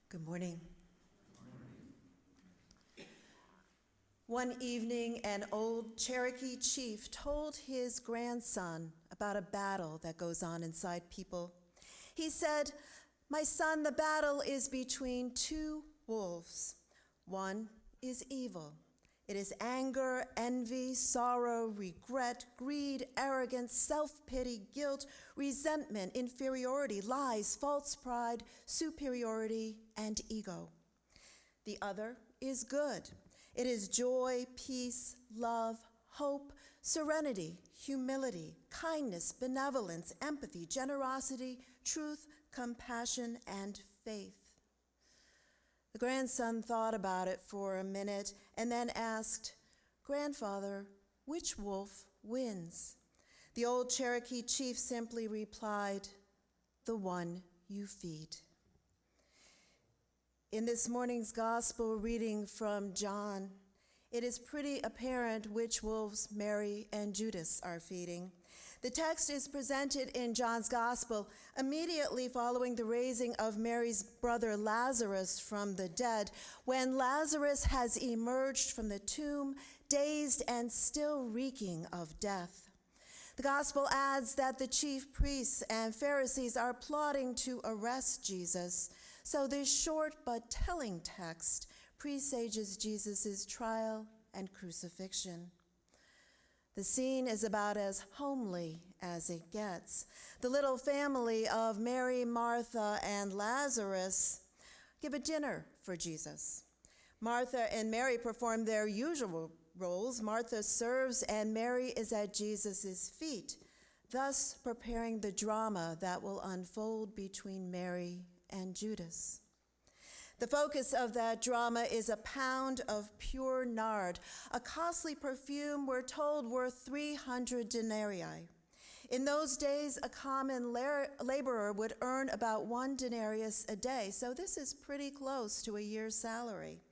Good morning. One evening, an old Cherokee chief told his grandson about a battle that goes on inside people. He said, "My son, the battle is between two wolves. One is evil. It is anger, envy, sorrow, regret, greed, arrogance, self-pity, guilt, resentment, inferiority, lies, false pride, superiority, and ego. The other is good. It is joy, peace, love, hope, serenity, humility, kindness, benevolence, empathy, generosity, truth, compassion, and faith." The grandson thought about it for a minute and then asked, "Grandfather, which wolf wins?" The old Cherokee chief simply replied, "The one you feed." In this morning's gospel reading from John, it is pretty apparent which wolves Mary and Judas are feeding. The text is presented in John's gospel immediately following the raising of Mary's brother Lazarus from the dead, when Lazarus has emerged from the tomb, dazed and still reeking of death. The gospel adds that the chief priests and Pharisees are plotting to arrest Jesus, so this short but telling text presages Jesus' trial and crucifixion. The scene is about as homely as it gets. The little family of Mary, Martha, and Lazarus give a dinner for Jesus. Martha and Mary perform their usual roles. Martha serves, and Mary is at Jesus' feet, thus preparing the drama that will unfold between Mary and Judas. The focus of that drama is a pound of pure nard, a costly perfume we're told worth 300 denarii. In those days, a common laborer would earn about 1 denarius a day, so this is pretty close to a year's salary.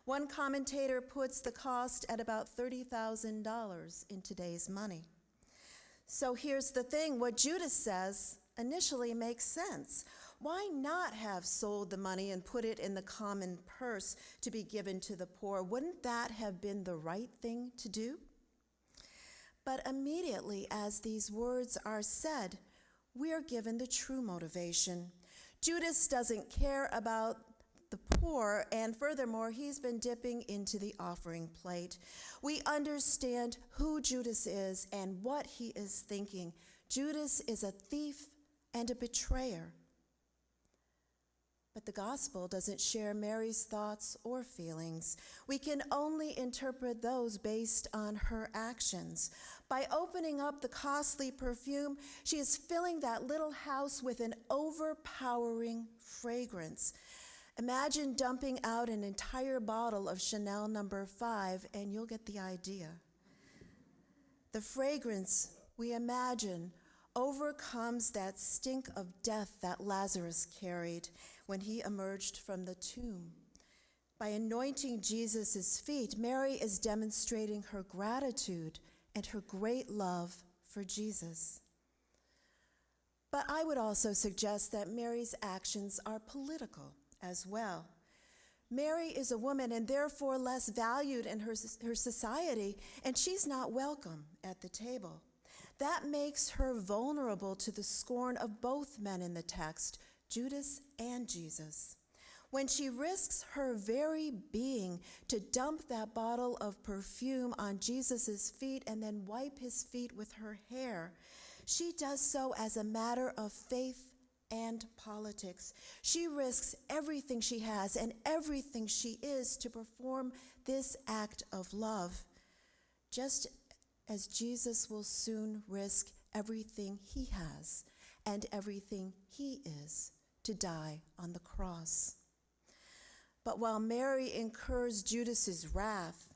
One commentator puts the cost at about $30,000 in today's money. So here's the thing, what Judas says initially makes sense. Why not have sold the money and put it in the common purse to be given to the poor? Wouldn't that have been the right thing to do? But immediately as these words are said, we are given the true motivation. Judas doesn't care about the poor, and furthermore, he's been dipping into the offering plate. We understand who Judas is and what he is thinking. Judas is a thief and a betrayer. But the gospel doesn't share Mary's thoughts or feelings. We can only interpret those based on her actions. By opening up the costly perfume, she is filling that little house with an overpowering fragrance. Imagine dumping out an entire bottle of Chanel No. 5, and you'll get the idea. The fragrance, we imagine, overcomes that stink of death that Lazarus carried when he emerged from the tomb. By anointing Jesus' feet, Mary is demonstrating her gratitude and her great love for Jesus. But I would also suggest that Mary's actions are political as well. Mary is a woman and therefore less valued in her society, and she's not welcome at the table. That makes her vulnerable to the scorn of both men in the text, Judas and Jesus. When she risks her very being to dump that bottle of perfume on Jesus' feet and then wipe his feet with her hair, she does so as a matter of faith and politics. She risks everything she has and everything she is to perform this act of love, just as Jesus will soon risk everything he has and everything he is to die on the cross. But while Mary incurs Judas's wrath,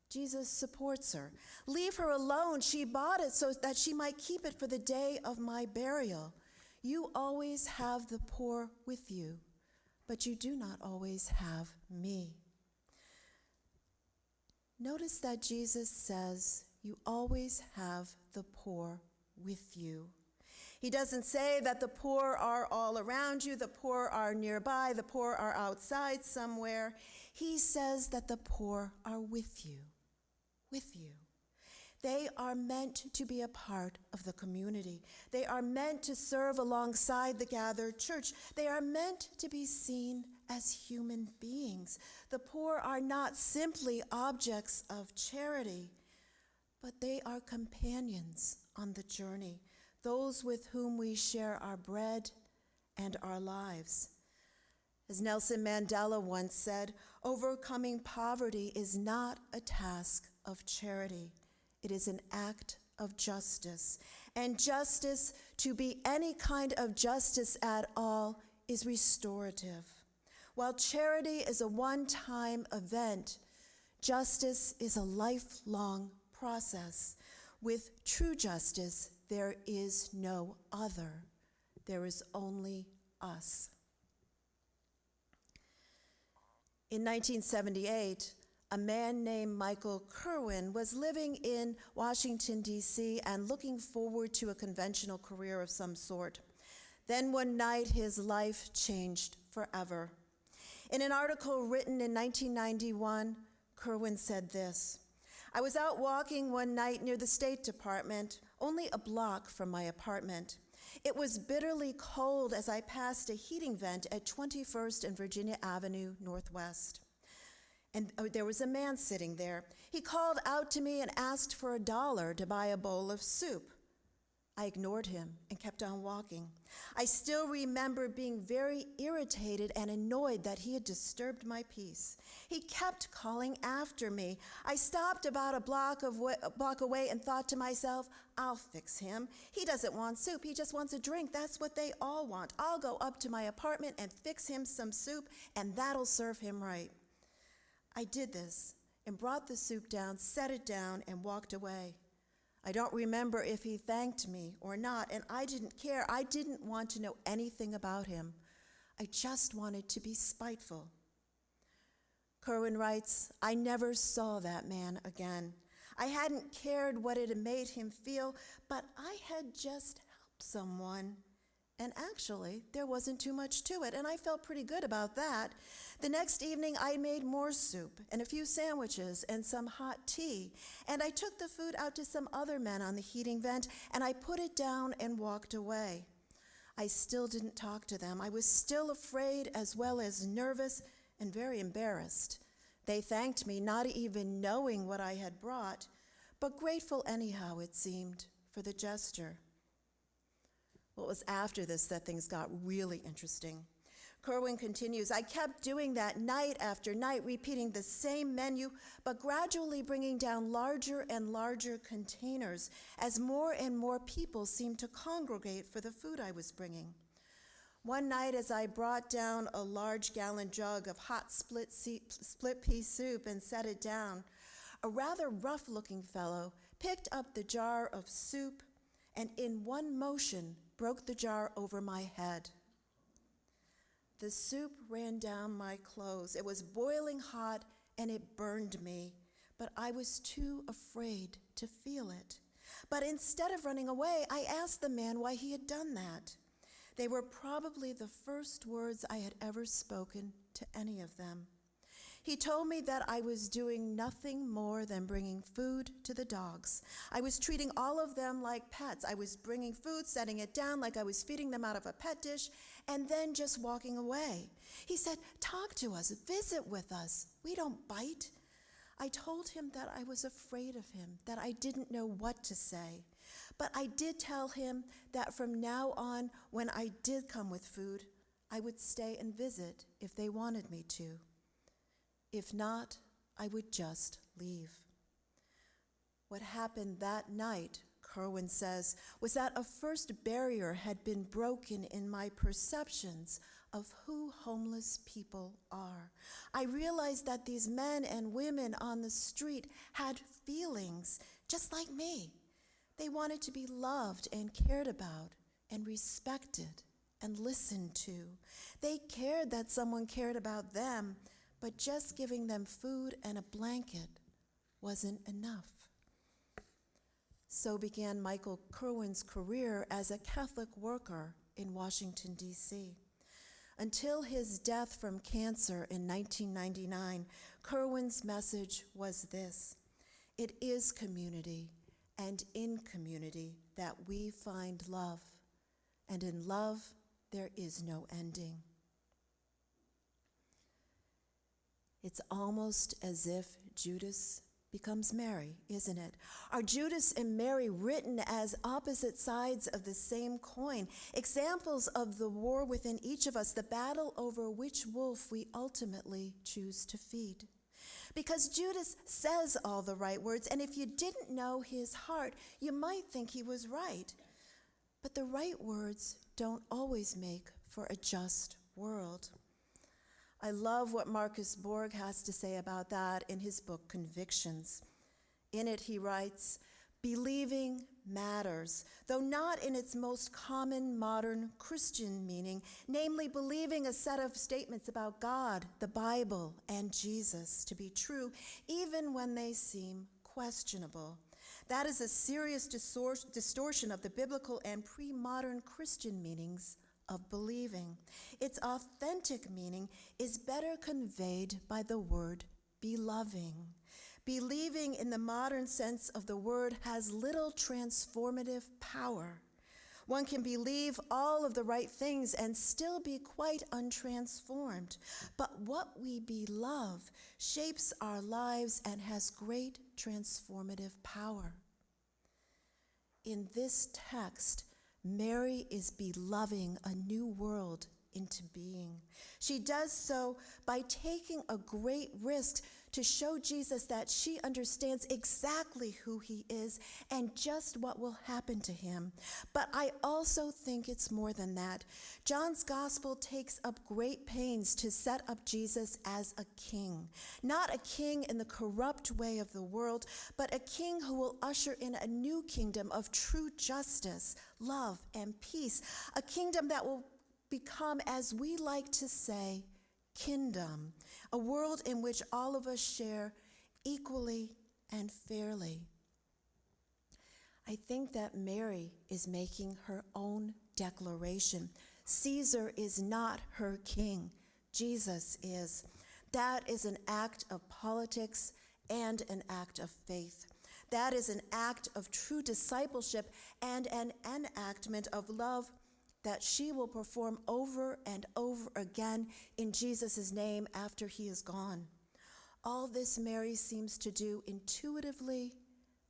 Jesus supports her. "Leave her alone. She bought it so that she might keep it for the day of my burial. You always have the poor with you, but you do not always have me." Notice that Jesus says, "You always have the poor with you." He doesn't say that the poor are all around you, the poor are nearby, the poor are outside somewhere. He says that the poor are with you, with you. They are meant to be a part of the community. They are meant to serve alongside the gathered church. They are meant to be seen as human beings. The poor are not simply objects of charity, but they are companions on the journey, those with whom we share our bread and our lives. As Nelson Mandela once said, overcoming poverty is not a task of charity. It is an act of justice. And justice, to be any kind of justice at all, is restorative. While charity is a one-time event, justice is a lifelong process. With true justice, there is no other. There is only us. In 1978, a man named Michael Kerwin was living in Washington, D.C., and looking forward to a conventional career of some sort. Then one night, his life changed forever. In an article written in 1991, Kerwin said this: "I was out walking one night near the State Department, only a block from my apartment. It was bitterly cold as I passed a heating vent at 21st and Virginia Avenue Northwest. And there was a man sitting there. He called out to me and asked for $1 to buy a bowl of soup. I ignored him and kept on walking. I still remember being very irritated and annoyed that he had disturbed my peace. He kept calling after me. I stopped about a block away and thought to myself, I'll fix him. He doesn't want soup, he just wants a drink. That's what they all want. I'll go up to my apartment and fix him some soup, and that'll serve him right. I did this and brought the soup down, set it down, and walked away. I don't remember if he thanked me or not, and I didn't care. I didn't want to know anything about him. I just wanted to be spiteful." Kerwin writes, "I never saw that man again. I hadn't cared what it had made him feel, but I had just helped someone. And actually, there wasn't too much to it, and I felt pretty good about that. The next evening, I made more soup and a few sandwiches and some hot tea, and I took the food out to some other men on the heating vent, and I put it down and walked away. I still didn't talk to them. I was still afraid as well as nervous and very embarrassed. They thanked me, not even knowing what I had brought, but grateful anyhow, it seemed, for the gesture." Well, it was after this that things got really interesting. Kerwin continues, "I kept doing that night after night, repeating the same menu, but gradually bringing down larger and larger containers as more and more people seemed to congregate for the food I was bringing. One night, as I brought down a large gallon jug of hot split pea soup and set it down, a rather rough-looking fellow picked up the jar of soup and in one motion broke the jar over my head. The soup ran down my clothes. It was boiling hot and it burned me, but I was too afraid to feel it. But instead of running away, I asked the man why he had done that. They were probably the first words I had ever spoken to any of them. He told me that I was doing nothing more than bringing food to the dogs. I was treating all of them like pets. I was bringing food, setting it down like I was feeding them out of a pet dish, and then just walking away. He said, "Talk to us, visit with us. We don't bite." I told him that I was afraid of him, that I didn't know what to say. But I did tell him that from now on, when I did come with food, I would stay and visit if they wanted me to. If not, I would just leave. What happened that night, Kerwin says, was that a first barrier had been broken in my perceptions of who homeless people are. I realized that these men and women on the street had feelings just like me. They wanted to be loved and cared about and respected and listened to. They cared that someone cared about them, but just giving them food and a blanket wasn't enough. So began Michael Kerwin's career as a Catholic worker in Washington, D.C. Until his death from cancer in 1999, Kerwin's message was this: it is community, and in community that we find love, and in love there is no ending. It's almost as if Judas becomes Mary, isn't it? Are Judas and Mary written as opposite sides of the same coin, examples of the war within each of us, the battle over which wolf we ultimately choose to feed? Because Judas says all the right words, and if you didn't know his heart, you might think he was right. But the right words don't always make for a just world. I love what Marcus Borg has to say about that in his book, Convictions. In it, he writes, "Believing matters, though not in its most common modern Christian meaning, namely believing a set of statements about God, the Bible, and Jesus to be true, even when they seem questionable. That is a serious distortion of the biblical and pre-modern Christian meanings of believing. Its authentic meaning is better conveyed by the word beloving. Believing in the modern sense of the word has little transformative power. One can believe all of the right things and still be quite untransformed. But what we beloved shapes our lives and has great transformative power." In this text, Mary is beloving a new world into being. She does so by taking a great risk to show Jesus that she understands exactly who he is and just what will happen to him. But I also think it's more than that. John's gospel takes up great pains to set up Jesus as a king. Not a king in the corrupt way of the world, but a king who will usher in a new kingdom of true justice, love, and peace. A kingdom that will become, as we like to say, kingdom, a world in which all of us share equally and fairly. I think that Mary is making her own declaration. Caesar is not her king. Jesus is. That is an act of politics and an act of faith. That is an act of true discipleship and an enactment of love that she will perform over and over again in Jesus' name after he is gone. All this Mary seems to do intuitively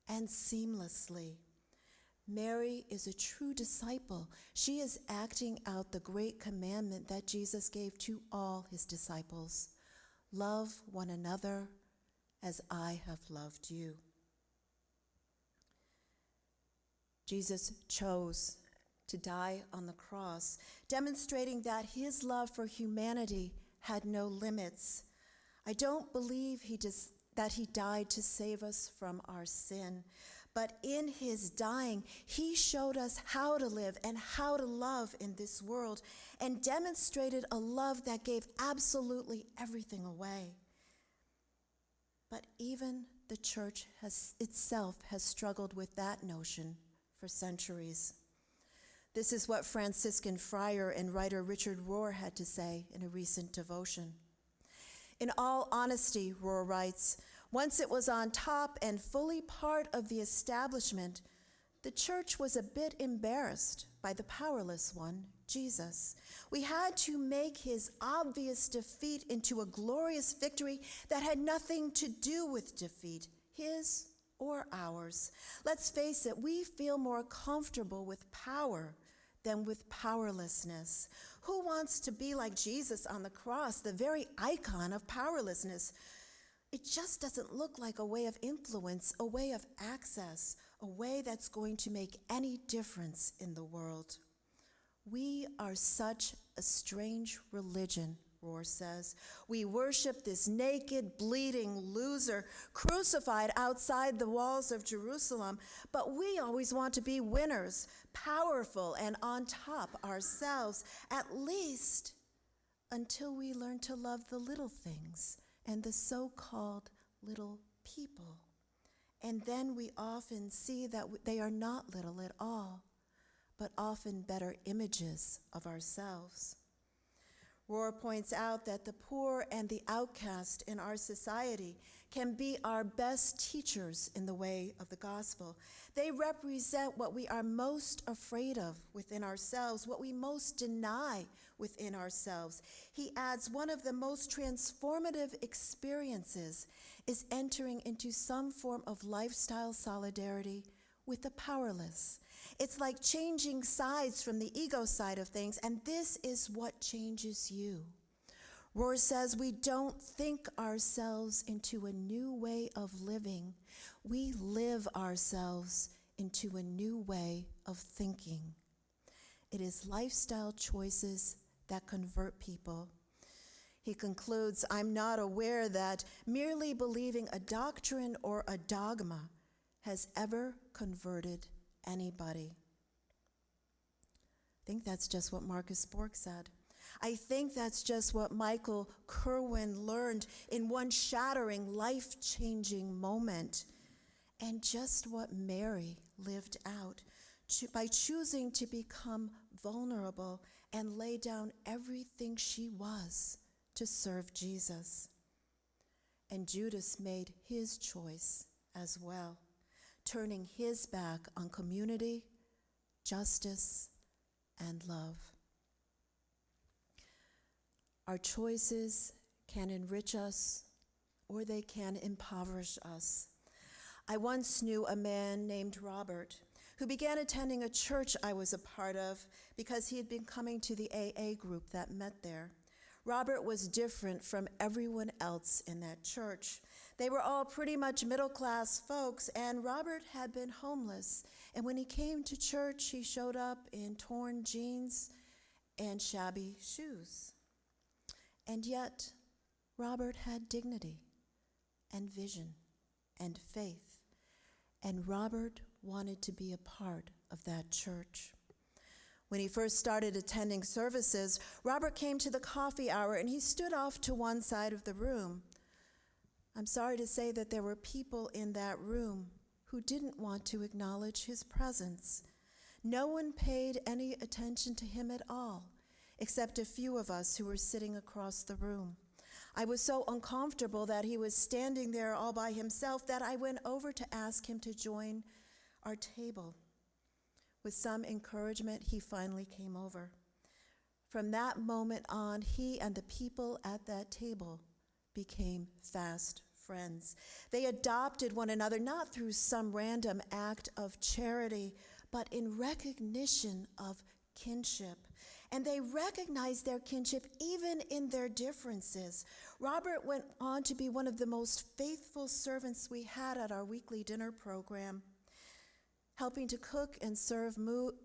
and seamlessly. Mary is a true disciple. She is acting out the great commandment that Jesus gave to all his disciples: love one another as I have loved you. Jesus chose to die on the cross, demonstrating that his love for humanity had no limits. I don't believe that he died to save us from our sin, but in his dying, he showed us how to live and how to love in this world, and demonstrated a love that gave absolutely everything away. But even the church itself has struggled with that notion for centuries. This is what Franciscan friar and writer Richard Rohr had to say in a recent devotion. "In all honesty," Rohr writes, "once it was on top and fully part of the establishment, the church was a bit embarrassed by the powerless one, Jesus. We had to make his obvious defeat into a glorious victory that had nothing to do with defeat, his or ours. Let's face it, we feel more comfortable with power than with powerlessness. Who wants to be like Jesus on the cross, the very icon of powerlessness? It just doesn't look like a way of influence, a way of access, a way that's going to make any difference in the world. We are such a strange religion," Rohr says. "We worship this naked, bleeding loser crucified outside the walls of Jerusalem, but we always want to be winners, powerful and on top ourselves, at least until we learn to love the little things and the so-called little people. And then we often see that they are not little at all, but often better images of ourselves. Rohr points out that the poor and the outcast in our society can be our best teachers in the way of the gospel. They represent what we are most afraid of within ourselves, what we most deny within ourselves. He adds, one of the most transformative experiences is entering into some form of lifestyle solidarity with the powerless. It's like changing sides from the ego side of things, and this is what changes you. Rohr says we don't think ourselves into a new way of living. We live ourselves into a new way of thinking. It is lifestyle choices that convert people. He concludes, I'm not aware that merely believing a doctrine or a dogma has ever converted anybody. I think that's just what Marcus Borg said. I think that's just what Michael Kerwin learned in one shattering, life-changing moment, and just what Mary lived out by choosing to become vulnerable and lay down everything she was to serve Jesus. And Judas made his choice as well, turning his back on community, justice, and love. Our choices can enrich us or they can impoverish us. I once knew a man named Robert who began attending a church I was a part of because he had been coming to the AA group that met there. Robert was different from everyone else in that church. They were all pretty much middle-class folks, and Robert had been homeless. And when he came to church, he showed up in torn jeans and shabby shoes. And yet, Robert had dignity and vision and faith, and Robert wanted to be a part of that church. When he first started attending services, Robert came to the coffee hour and he stood off to one side of the room. I'm sorry to say that there were people in that room who didn't want to acknowledge his presence. No one paid any attention to him at all, except a few of us who were sitting across the room. I was so uncomfortable that he was standing there all by himself that I went over to ask him to join our table. With some encouragement, he finally came over. From that moment on, he and the people at that table became fast friends. They adopted one another, not through some random act of charity, but in recognition of kinship. And they recognized their kinship even in their differences. Robert went on to be one of the most faithful servants we had at our weekly dinner program, helping to cook and serve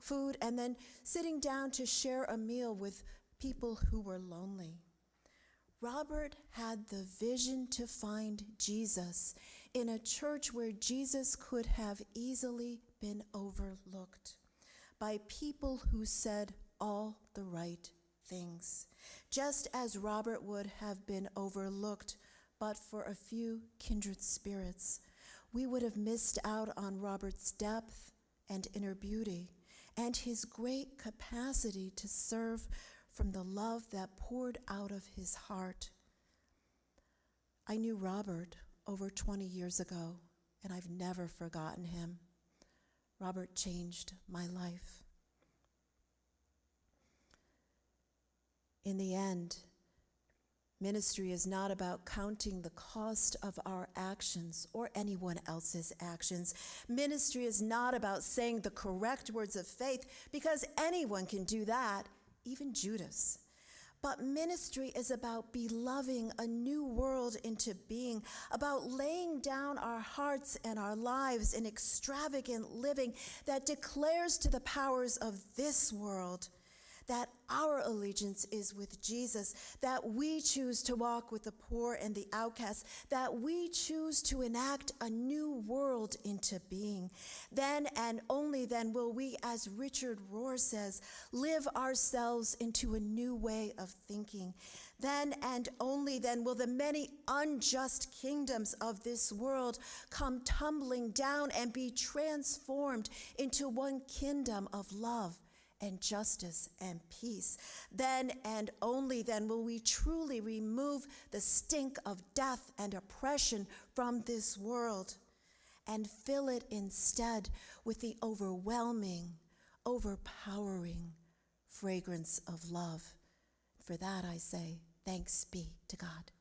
food, and then sitting down to share a meal with people who were lonely. Robert had the vision to find Jesus in a church where Jesus could have easily been overlooked by people who said all the right things, just as Robert would have been overlooked but for a few kindred spirits. We would have missed out on Robert's depth and inner beauty and his great capacity to serve from the love that poured out of his heart. I knew Robert over 20 years ago, and I've never forgotten him. Robert changed my life. In the end, ministry is not about counting the cost of our actions or anyone else's actions. Ministry is not about saying the correct words of faith, because anyone can do that, even Judas. But ministry is about beloving a new world into being, about laying down our hearts and our lives in extravagant living that declares to the powers of this world that our allegiance is with Jesus, that we choose to walk with the poor and the outcast, that we choose to enact a new world into being. Then and only then will we, as Richard Rohr says, live ourselves into a new way of thinking. Then and only then will the many unjust kingdoms of this world come tumbling down and be transformed into one kingdom of love and justice and peace. Then and only then will we truly remove the stink of death and oppression from this world and fill it instead with the overwhelming, overpowering fragrance of love. For that I say, thanks be to God.